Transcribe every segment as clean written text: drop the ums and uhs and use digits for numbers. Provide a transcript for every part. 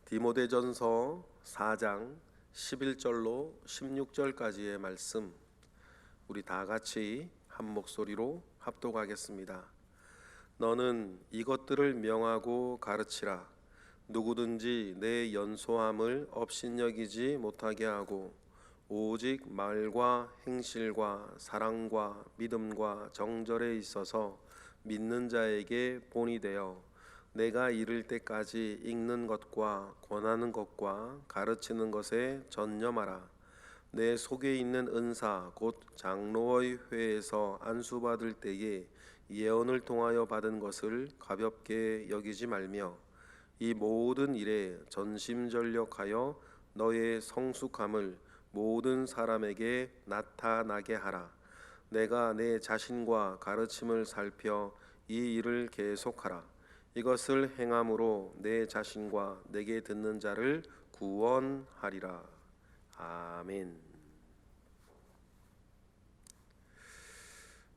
디모데전서 4장 11절로 16절까지의 말씀, 우리 다 같이 한 목소리로 합독하겠습니다. 너는 이것들을 명하고 가르치라. 누구든지 내 연소함을 업신여기지 못하게 하고 오직 말과 행실과 사랑과 믿음과 정절에 있어서 믿는 자에게 본이 되어 내가 이를 때까지 읽는 것과 권하는 것과 가르치는 것에 전념하라. 내 속에 있는 은사 곧 장로의 회에서 안수받을 때에 예언을 통하여 받은 것을 가볍게 여기지 말며 이 모든 일에 전심전력하여 너의 성숙함을 모든 사람에게 나타나게 하라. 내가 내 자신과 가르침을 살펴 이 일을 계속하라. 이것을 행함으로 내 자신과 내게 듣는 자를 구원하리라. 아멘.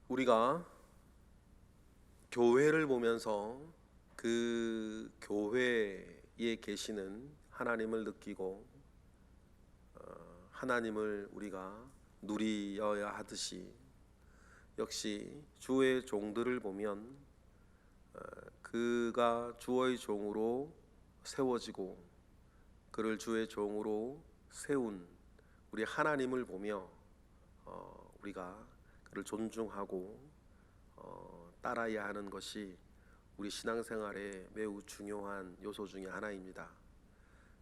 우리가 교회를 보면서 그 교회에 계시는 하나님을 느끼고 하나님을 우리가 누리어야 하듯이, 역시 주의 종들을 보면 그가 주의 종으로 세워지고 그를 주의 종으로 세운 우리 하나님을 보며 우리가 그를 존중하고 따라야 하는 것이 우리 신앙생활에 매우 중요한 요소 중에 하나입니다.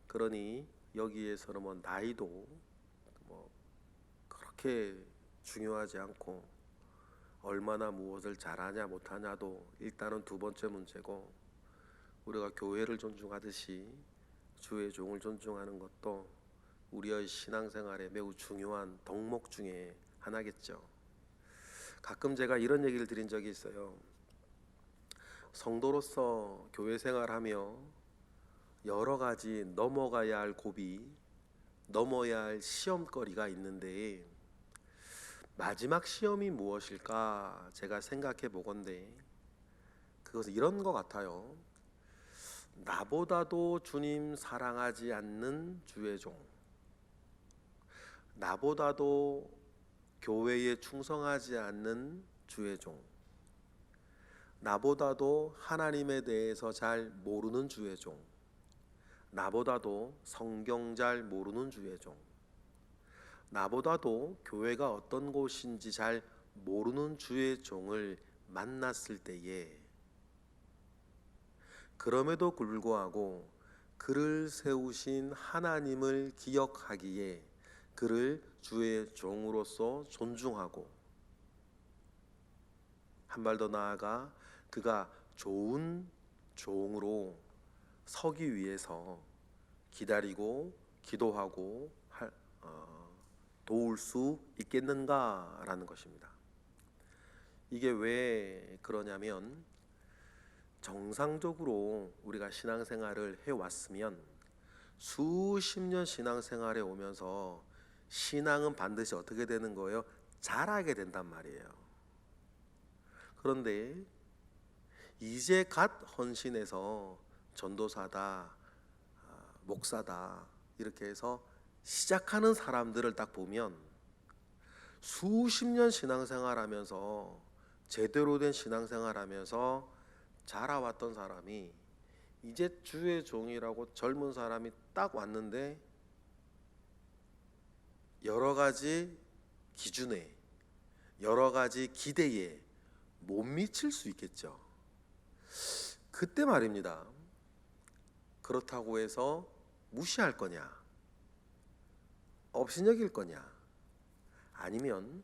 그러니 여기에서는 나이도 그렇게 중요하지 않고 얼마나 무엇을 잘하냐 못하냐도 일단은 두 번째 문제고, 우리가 교회를 존중하듯이 주의 종을 존중하는 것도 우리의 신앙생활에 매우 중요한 덕목 중에 하나겠죠. 가끔 제가 이런 얘기를 드린 적이 있어요. 성도로서 교회 생활하며 여러 가지 넘어가야 할 고비, 넘어야 할 시험거리가 있는데 마지막 시험이 무엇일까 제가 생각해 보건대 그것은 이런 것 같아요. 나보다도 주님 사랑하지 않는 주의 종, 나보다도 교회에 충성하지 않는 주의 종, 나보다도 하나님에 대해서 잘 모르는 주의 종, 나보다도 성경 잘 모르는 주의 종, 나보다도 교회가 어떤 곳인지 잘 모르는 주의 종을 만났을 때에, 그럼에도 불구하고 그를 세우신 하나님을 기억하기에 그를 주의 종으로서 존중하고, 한 발 더 나아가 그가 좋은 종으로 서기 위해서 기다리고 기도하고 도울 수 있겠는가라는 것입니다. 이게 왜 그러냐면, 정상적으로 우리가 신앙생활을 해왔으면 수십 년 신앙생활에 오면서 신앙은 반드시 어떻게 되는 거예요? 자라게 된단 말이에요. 그런데 이제 갓 헌신해서 전도사다, 목사다 이렇게 해서 시작하는 사람들을 딱 보면 수십 년 신앙생활하면서 제대로 된 신앙생활하면서 자라왔던 사람이 이제 주의 종이라고 젊은 사람이 딱 왔는데 여러 가지 기준에, 여러 가지 기대에 못 미칠 수 있겠죠. 그때 말입니다. 그렇다고 해서 무시할 거냐, 업신여길 거냐, 아니면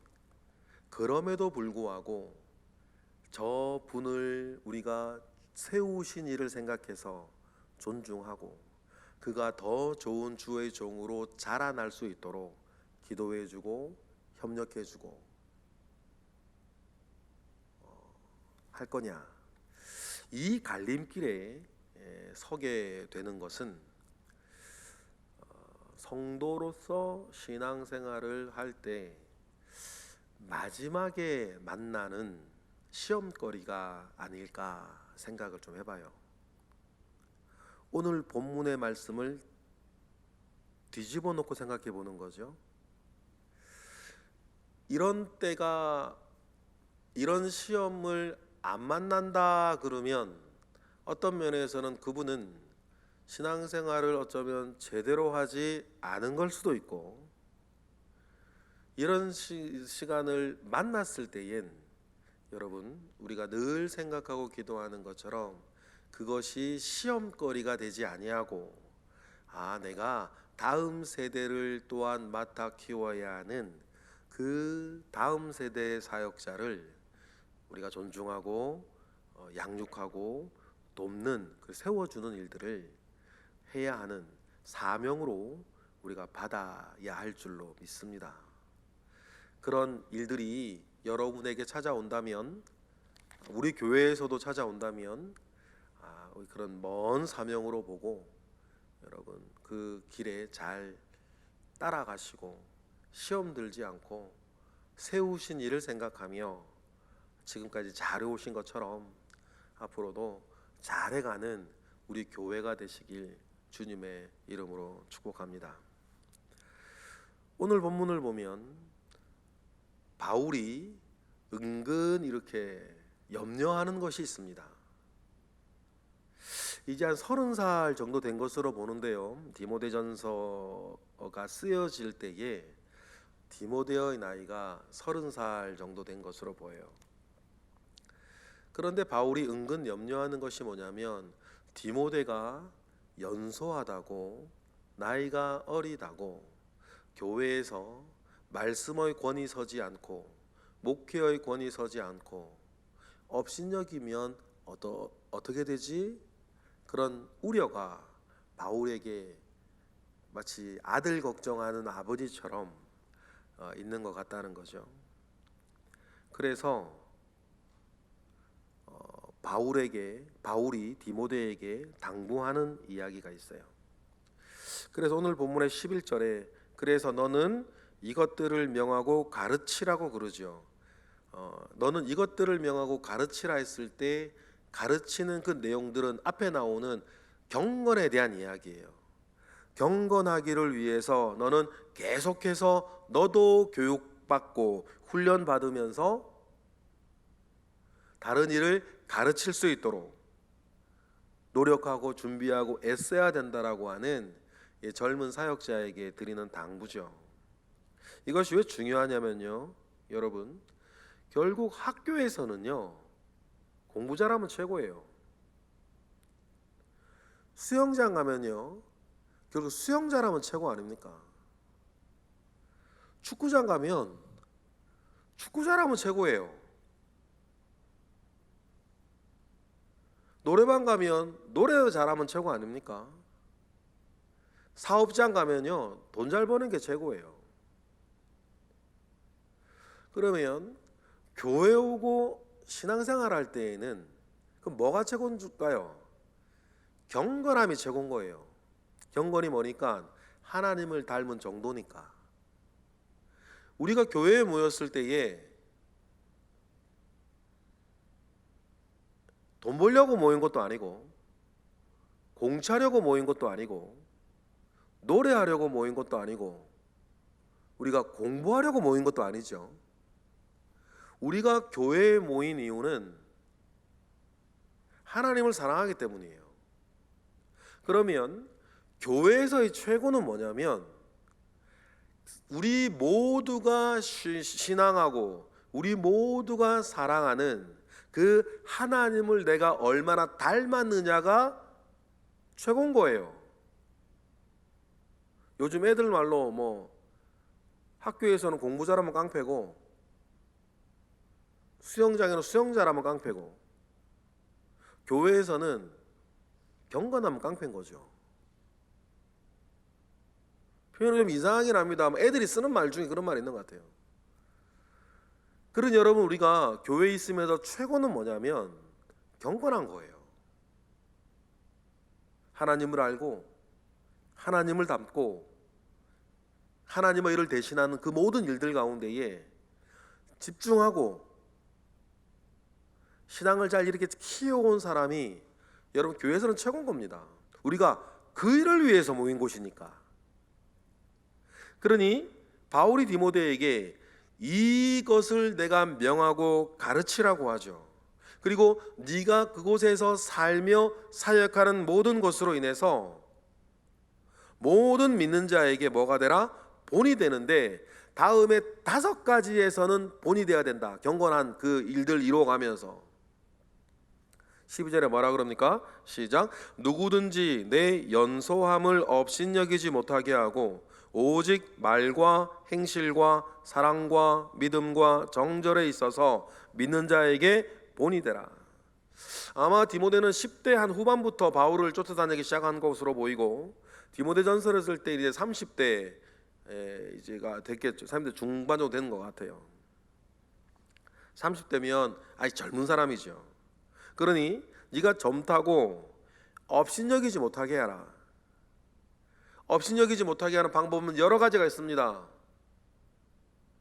그럼에도 불구하고 저 분을 우리가 세우신 일을 생각해서 존중하고 그가 더 좋은 주의 종으로 자라날 수 있도록 기도해주고 협력해주고 할 거냐, 이 갈림길에 서게 되는 것은 성도로서 신앙생활을 할 때 마지막에 만나는 시험거리가 아닐까 생각을 좀 해봐요. 오늘 본문의 말씀을 뒤집어 놓고 생각해 보는 거죠. 이런 때가, 이런 시험을 안 만난다 그러면 어떤 면에서는 그분은 신앙생활을 어쩌면 제대로 하지 않은 걸 수도 있고, 이런 시간을 만났을 때엔 여러분, 우리가 늘 생각하고 기도하는 것처럼 그것이 시험거리가 되지 아니하고, 내가 다음 세대를 또한 맡아 키워야 하는 그 다음 세대의 사역자를 우리가 존중하고 양육하고 돕는, 세워주는 일들을 해야 하는 사명으로 우리가 받아야 할 줄로 믿습니다. 그런 일들이 여러분에게 찾아온다면, 우리 교회에서도 찾아온다면 그런 먼 사명으로 보고 여러분 그 길에 잘 따라가시고 시험 들지 않고 세우신 일을 생각하며 지금까지 잘해오신 것처럼 앞으로도 잘해가는 우리 교회가 되시길 주님의 이름으로 축복합니다. 오늘 본문을 보면 바울이 은근 이렇게 염려하는 것이 있습니다. 이제 한 30살 정도 된 것으로 보는데요, 디모데전서가 쓰여질 때에 디모데의 나이가 30살 정도 된 것으로 보여요. 그런데 바울이 은근 염려하는 것이 뭐냐면, 디모데가 연소하다고, 나이가 어리다고, 교회에서 말씀의 권위 서지 않고 목회의 권위 서지 않고 업신여기면 어떻게 되지? 그런 우려가 바울에게 마치 아들 걱정하는 아버지처럼 있는 것 같다는 거죠. 그래서 바울이 디모데에게 당부하는 이야기가 있어요. 그래서 오늘 본문의 11절에 그래서 너는 이것들을 명하고 가르치라고 그러죠. 너는 이것들을 명하고 가르치라 했을 때 가르치는 그 내용들은 앞에 나오는 경건에 대한 이야기예요. 경건하기를 위해서 너는 계속해서 너도 교육받고 훈련받으면서 다른 일을 가르칠 수 있도록 노력하고 준비하고 애써야 된다라고 하는 젊은 사역자에게 드리는 당부죠. 이것이 왜 중요하냐면요, 여러분, 결국 학교에서는요 공부 잘하면 최고예요. 수영장 가면요 결국 수영 잘하면 최고 아닙니까? 축구장 가면 축구 잘하면 최고예요. 노래방 가면 노래 잘하면 최고 아닙니까? 사업장 가면요 돈 잘 버는 게 최고예요. 그러면 교회 오고 신앙생활 할 때에는 그럼 뭐가 최고인 줄까요? 경건함이 최고인 거예요. 경건이 뭐니까 하나님을 닮은 정도니까. 우리가 교회에 모였을 때에 돈 벌려고 모인 것도 아니고, 공차려고 모인 것도 아니고, 노래하려고 모인 것도 아니고, 우리가 공부하려고 모인 것도 아니죠. 우리가 교회에 모인 이유는 하나님을 사랑하기 때문이에요. 그러면 교회에서의 최고는 뭐냐면, 우리 모두가 신앙하고 우리 모두가 사랑하는 그 하나님을 내가 얼마나 닮았느냐가 최고인 거예요. 요즘 애들 말로 학교에서는 공부 잘하면 깡패고, 수영장에는 수영 잘하면 깡패고, 교회에서는 경건하면 깡패인 거죠. 표현이 좀 이상하긴 합니다만 애들이 쓰는 말 중에 그런 말이 있는 것 같아요. 그런 여러분, 우리가 교회에 있으면서 최고는 뭐냐면 경건한 거예요. 하나님을 알고 하나님을 닮고 하나님의 일을 대신하는 그 모든 일들 가운데에 집중하고 신앙을 잘 이렇게 키워온 사람이 여러분 교회에서는 최고인 겁니다. 우리가 그 일을 위해서 모인 곳이니까. 그러니 바울이 디모데에게 이것을 내가 명하고 가르치라고 하죠. 그리고 네가 그곳에서 살며 사역하는 모든 것으로 인해서 모든 믿는 자에게 뭐가 되라? 본이 되는데, 다음에 5가지에서는 본이 되어야 된다. 경건한 그 일들 이루어가면서 12절에 뭐라 그럽니까? 시작. 누구든지 내 연소함을 업신여기지 못하게 하고 오직 말과 행실과 사랑과 믿음과 정절에 있어서 믿는 자에게 본이 되라. 아마 디모데는 10대 한 후반부터 바울을 쫓아다니기 시작한 것으로 보이고, 디모데전서를 쓸 때 이제 30대 이제가 됐겠죠. 30대 중반 정도 되는 것 같아요. 30대면 아직 젊은 사람이죠. 그러니 네가 젊다고 업신여기지 못하게 하라. 업신여기지 못하게 하는 방법은 여러 가지가 있습니다.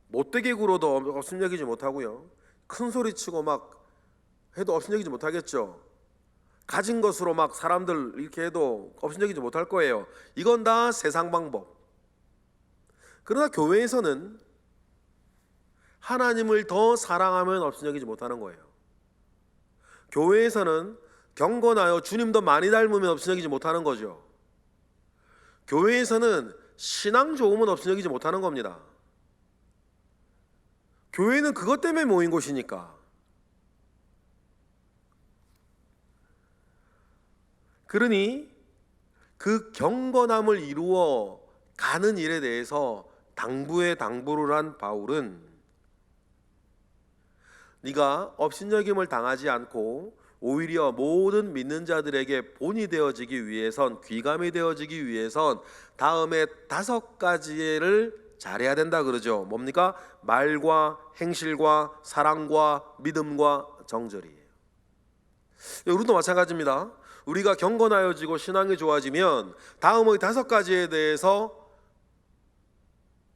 못되게 굴어도 업신여기지 못하고요, 큰 소리 치고 막 해도 업신여기지 못하겠죠. 가진 것으로 막 사람들 이렇게 해도 업신여기지 못할 거예요. 이건 다 세상 방법. 그러나 교회에서는 하나님을 더 사랑하면 업신여기지 못하는 거예요. 교회에서는 경건하여 주님 더 많이 닮으면 업신여기지 못하는 거죠. 교회에서는 신앙 좋으면 업신여기지 못하는 겁니다. 교회는 그것 때문에 모인 곳이니까. 그러니 그 경건함을 이루어 가는 일에 대해서 당부에 당부를 한 바울은, 네가 업신여김을 당하지 않고 오히려 모든 믿는 자들에게 본이 되어지기 위해선, 귀감이 되어지기 위해선 다음에 5가지를 잘해야 된다 그러죠. 뭡니까? 말과 행실과 사랑과 믿음과 정절이에요. 우리도 마찬가지입니다. 우리가 경건하여지고 신앙이 좋아지면 다음의 5가지에 대해서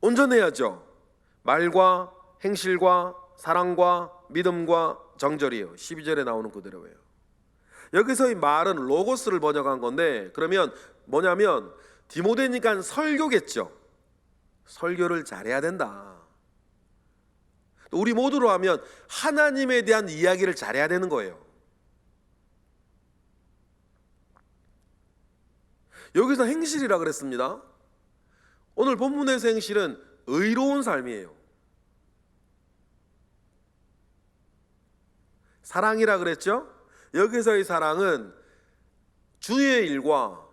온전해야죠. 말과 행실과 사랑과 믿음과 정절이에요. 12절에 나오는 그대로예요. 여기서 이 말은 로고스를 번역한 건데, 그러면 뭐냐면 디모데니까 설교겠죠. 설교를 잘해야 된다. 우리 모두로 하면 하나님에 대한 이야기를 잘해야 되는 거예요. 여기서 행실이라 그랬습니다. 오늘 본문에서 행실은 의로운 삶이에요. 사랑이라 그랬죠? 여기서의 사랑은 주의 일과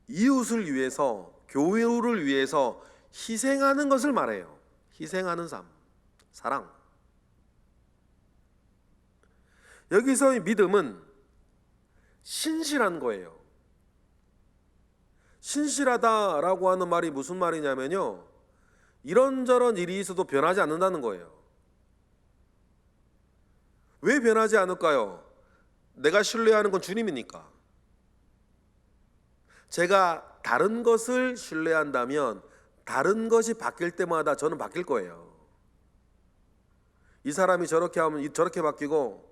이웃을 위해서, 교회를 위해서 희생하는 것을 말해요. 희생하는 삶, 사랑. 여기서의 믿음은 신실한 거예요. 신실하다라고 하는 말이 무슨 말이냐면요, 이런저런 일이 있어도 변하지 않는다는 거예요. 왜 변하지 않을까요? 내가 신뢰하는 건 주님이니까. 제가 다른 것을 신뢰한다면 다른 것이 바뀔 때마다 저는 바뀔 거예요. 이 사람이 저렇게 하면 저렇게 바뀌고,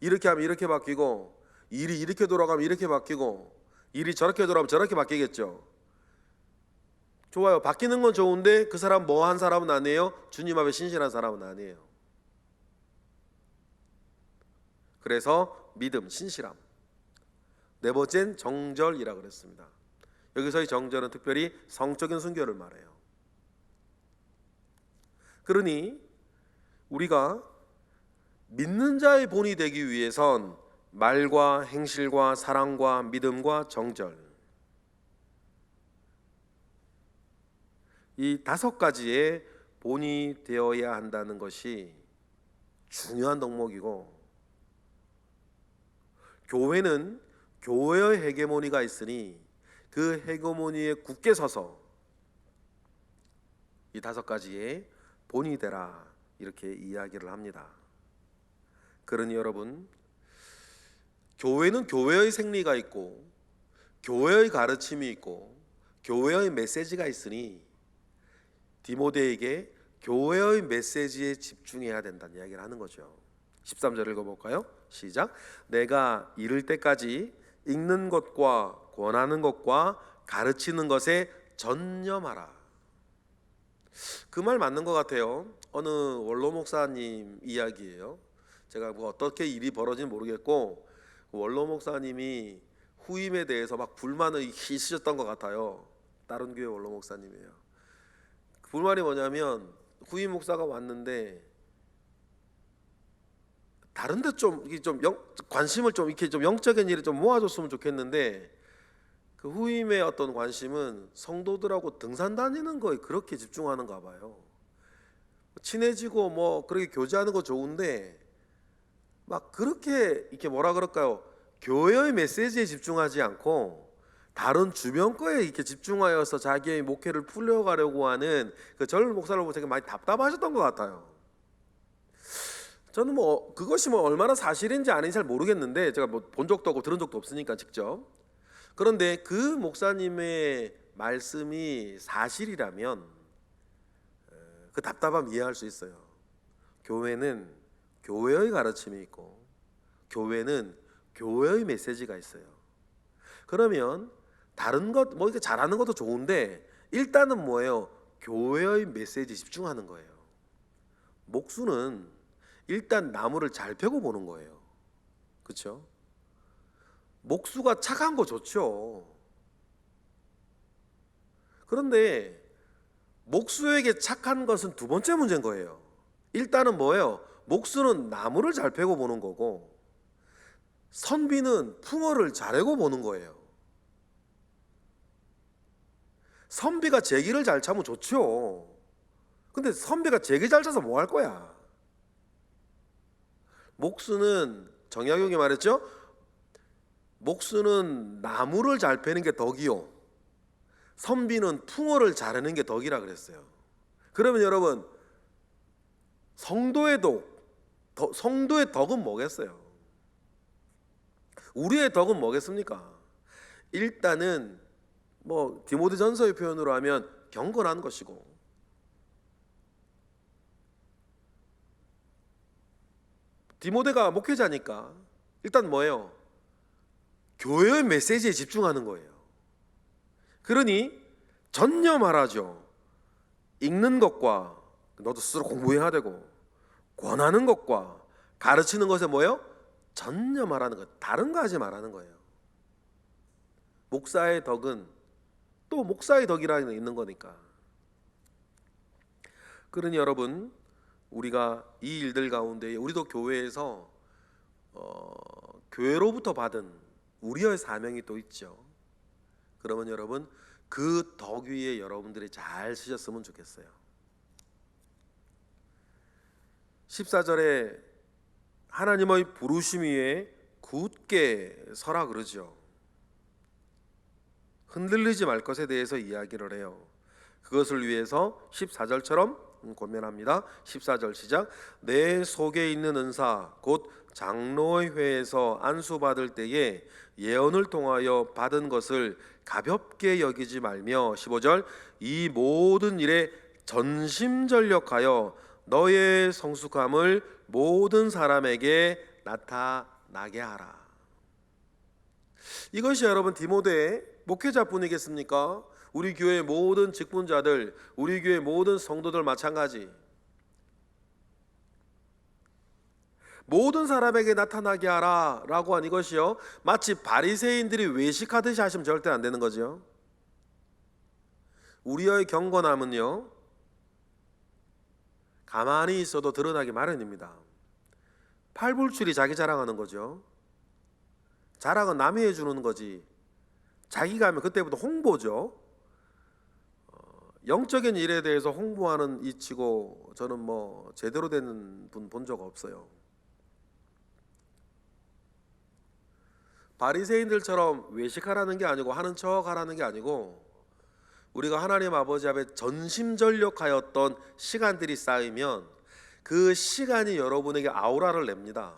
이렇게 하면 이렇게 바뀌고, 일이 이렇게 돌아가면 이렇게 바뀌고, 일이 저렇게 돌아가면 저렇게 바뀌겠죠. 좋아요. 바뀌는 건 좋은데 그 사람 뭐 한 사람은 아니에요? 주님 앞에 신실한 사람은 아니에요. 그래서 믿음, 신실함. 네 번째는 정절이라고 그랬습니다. 여기서의 정절은 특별히 성적인 순결을 말해요. 그러니 우리가 믿는 자의 본이 되기 위해선 말과 행실과 사랑과 믿음과 정절, 이 5가지의 본이 되어야 한다는 것이 중요한 덕목이고, 교회는 교회의 헤게모니가 있으니 그 헤게모니에 굳게 서서 이 5가지의 본이 되라, 이렇게 이야기를 합니다. 그러니 여러분, 교회는 교회의 생리가 있고 교회의 가르침이 있고 교회의 메시지가 있으니 디모데에게 교회의 메시지에 집중해야 된다는 이야기를 하는 거죠. 13절 읽어볼까요? 시작. 내가 이를 때까지 읽는 것과 권하는 것과 가르치는 것에 전념하라. 그 말 맞는 것 같아요. 어느 원로 목사님 이야기예요. 제가 뭐 어떻게 일이 벌어진지 모르겠고 원로 목사님이 후임에 대해서 막 불만을 있으셨던 것 같아요. 다른 교회 원로 목사님이에요. 그 불만이 뭐냐면 후임 목사가 왔는데 다른데 좀 관심을 좀 이렇게 좀 영적인 일에 좀 모아줬으면 좋겠는데 그 후임의 어떤 관심은 성도들하고 등산 다니는 거에 그렇게 집중하는가 봐요. 친해지고 뭐 그렇게 교제하는 거 좋은데 막 그렇게 이렇게 뭐라 그럴까요? 교회의 메시지에 집중하지 않고 다른 주변 거에 이렇게 집중하여서 자기의 목회를 풀려가려고 하는 그 젊은 목사를 보고 되게 많이 답답하셨던 것 같아요. 저는 뭐 그것이 뭐 얼마나 사실인지 아닌지 잘 모르겠는데 제가 뭐 본 적도 없고 들은 적도 없으니까 직접. 그런데 그 목사님의 말씀이 사실이라면 그 답답함 이해할 수 있어요. 교회는 교회의 가르침이 있고 교회는 교회의 메시지가 있어요. 그러면 다른 것 뭐 이렇게 잘하는 것도 좋은데 일단은 뭐예요? 교회의 메시지에 집중하는 거예요. 목수는 일단 나무를 잘 펴고 보는 거예요. 그렇죠? 목수가 착한 거 좋죠. 그런데 목수에게 착한 것은 두 번째 문제인 거예요. 일단은 뭐예요? 목수는 나무를 잘 패고 보는 거고 선비는 풍어를 자르고 보는 거예요. 선비가 제기를 잘 차면 좋죠. 근데 선비가 제기 잘 차서 뭐 할 거야? 목수는 정약용이 말했죠. 목수는 나무를 잘 패는 게 덕이요 선비는 풍어를 자르는 게 덕이라 그랬어요. 그러면 여러분 성도의 덕은 뭐겠어요? 우리의 덕은 뭐겠습니까? 일단은 뭐 디모데전서의 표현으로 하면 경건한 것이고 디모데가 목회자니까 일단 뭐예요? 교회의 메시지에 집중하는 거예요. 그러니 전념하라죠. 읽는 것과 너도 스스로 공부해야 되고 권하는 것과 가르치는 것에 뭐예요? 전념하라는 것. 다른 거 하지 말라는 거예요. 목사의 덕은 또 목사의 덕이라는 게 있는 거니까. 그러니 여러분 우리가 이 일들 가운데 우리도 교회에서 교회로부터 받은 우리의 사명이 또 있죠. 그러면 여러분 그 덕 위에 여러분들이 잘 쓰셨으면 좋겠어요. 14절에 하나님의 부르심 위에 굳게 서라 그러죠. 흔들리지 말 것에 대해서 이야기를 해요. 그것을 위해서 14절처럼 권면합니다. 14절 시작. 내 속에 있는 은사 곧 장로의 회에서 안수받을 때에 예언을 통하여 받은 것을 가볍게 여기지 말며 15절 이 모든 일에 전심전력하여 너의 성숙함을 모든 사람에게 나타나게 하라. 이것이 여러분 디모데의 목회자뿐이겠습니까? 우리 교회 모든 직분자들, 우리 교회 모든 성도들 마찬가지. 모든 사람에게 나타나게 하라 라고 한 이것이요 마치 바리새인들이 외식하듯이 하시면 절대 안 되는 거죠. 우리의 경건함은요 가만히 있어도 드러나기 마련입니다. 팔불출이 자기 자랑하는 거죠. 자랑은 남이 해주는 거지 자기가 하면 그때부터 홍보죠. 영적인 일에 대해서 홍보하는 이치고 저는 뭐 제대로 된 분 본 적 없어요. 바리새인들처럼 외식하라는 게 아니고 하는 척 하라는 게 아니고 우리가 하나님 아버지 앞에 전심전력하였던 시간들이 쌓이면 그 시간이 여러분에게 아우라를 냅니다.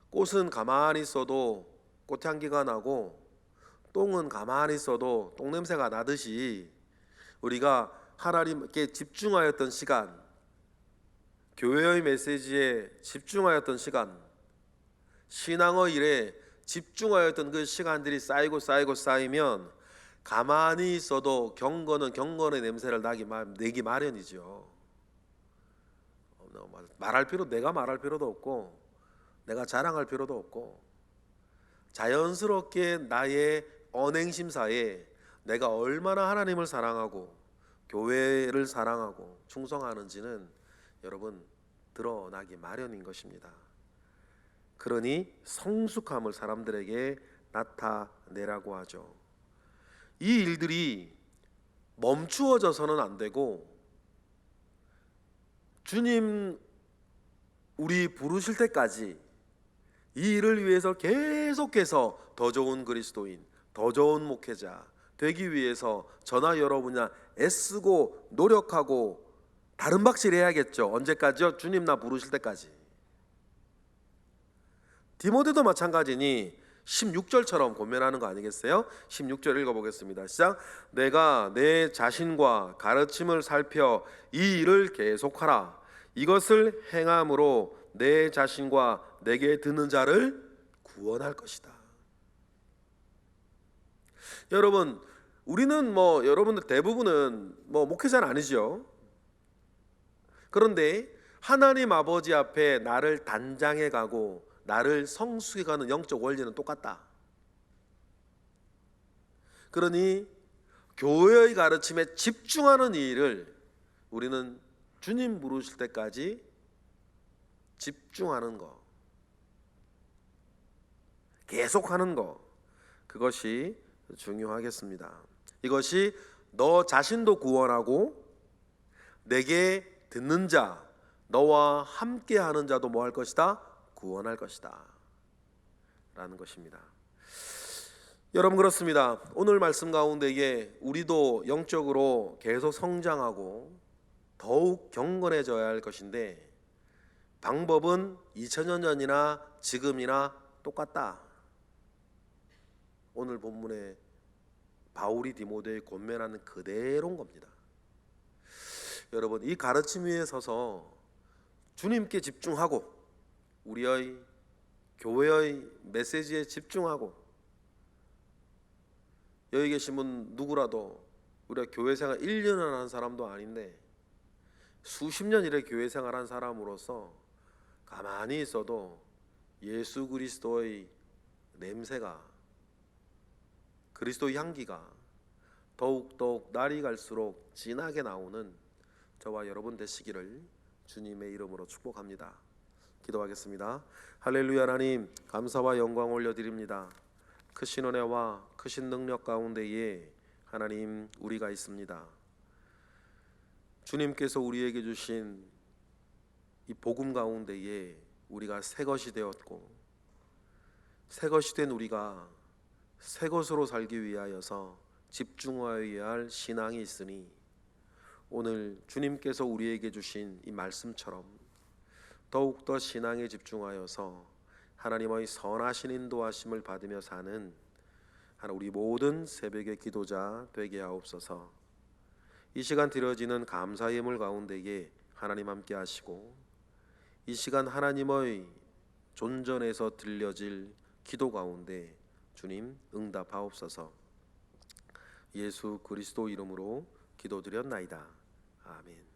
꽃은 가만히 있어도 꽃향기가 나고 똥은 가만히 있어도 똥냄새가 나듯이 우리가 하나님께 집중하였던 시간, 교회의 메시지에 집중하였던 시간, 신앙의 일에 집중하였던 그 시간들이 쌓이면 가만히 있어도 경건은 경건의 냄새를 내기 마련이죠. 내가 말할 필요도 없고 내가 자랑할 필요도 없고 자연스럽게 나의 언행심사에 내가 얼마나 하나님을 사랑하고 교회를 사랑하고 충성하는지는 여러분 드러나기 마련인 것입니다. 그러니 성숙함을 사람들에게 나타내라고 하죠. 이 일들이 멈추어져서는 안 되고 주님 우리 부르실 때까지 이 일을 위해서 계속해서 더 좋은 그리스도인, 더 좋은 목회자 되기 위해서 저나 여러분이나 애쓰고 노력하고 다른 박질 해야겠죠. 언제까지요? 주님 나 부르실 때까지. 디모데도 마찬가지니 16절처럼 권면하는 거 아니겠어요? 16절 읽어보겠습니다. 시작. 내가 내 자신과 가르침을 살펴 이 일을 계속하라. 이것을 행함으로 내 자신과 내게 듣는 자를 구원할 것이다. 여러분, 우리는 여러분들 대부분은 목회자는 아니죠. 그런데 하나님 아버지 앞에 나를 단장해 가고 나를 성숙해 가는 영적 원리는 똑같다. 그러니 교회의 가르침에 집중하는 이 일을 우리는 주님 부르실 때까지 집중하는 거, 계속하는 거, 그것이 중요하겠습니다. 이것이 너 자신도 구원하고 내게 듣는 자, 너와 함께 하는 자도 뭐 할 것이다? 구원할 것이다 라는 것입니다. 여러분, 그렇습니다. 오늘 말씀 가운데에 우리도 영적으로 계속 성장하고 더욱 경건해져야 할 것인데 방법은 2000년 전이나 지금이나 똑같다. 오늘 본문에 바울이 디모데에 권면하는 그대로인 겁니다. 여러분, 이 가르침 위에 서서 주님께 집중하고 우리의 교회의 메시지에 집중하고, 여기 계신 분 누구라도 우리가 교회 생활 1년을 한 사람도 아닌데 수십 년 이래 교회 생활한 사람으로서 가만히 있어도 예수 그리스도의 냄새가, 그리스도의 향기가 더욱더욱 날이 갈수록 진하게 나오는 저와 여러분 되시기를 주님의 이름으로 축복합니다. 기도하겠습니다. 할렐루야. 하나님, 감사와 영광 올려드립니다. 크신 은혜와 크신 능력 가운데에 하나님 우리가 있습니다. 주님께서 우리에게 주신 이 복음 가운데에 우리가 새 것이 되었고, 새 것이 된 우리가 새 것으로 살기 위하여서 집중하여야 할 신앙이 있으니 오늘 주님께서 우리에게 주신 이 말씀처럼 더욱더 신앙에 집중하여서 하나님의 선하신 인도하심을 받으며 사는 우리 모든 새벽의 기도자 되게 하옵소서. 이 시간 드려지는 감사의 예물 가운데에 하나님 함께 하시고, 이 시간 하나님의 존전에서 들려질 기도 가운데 주님 응답하옵소서. 예수 그리스도 이름으로 기도드렸나이다. 아멘.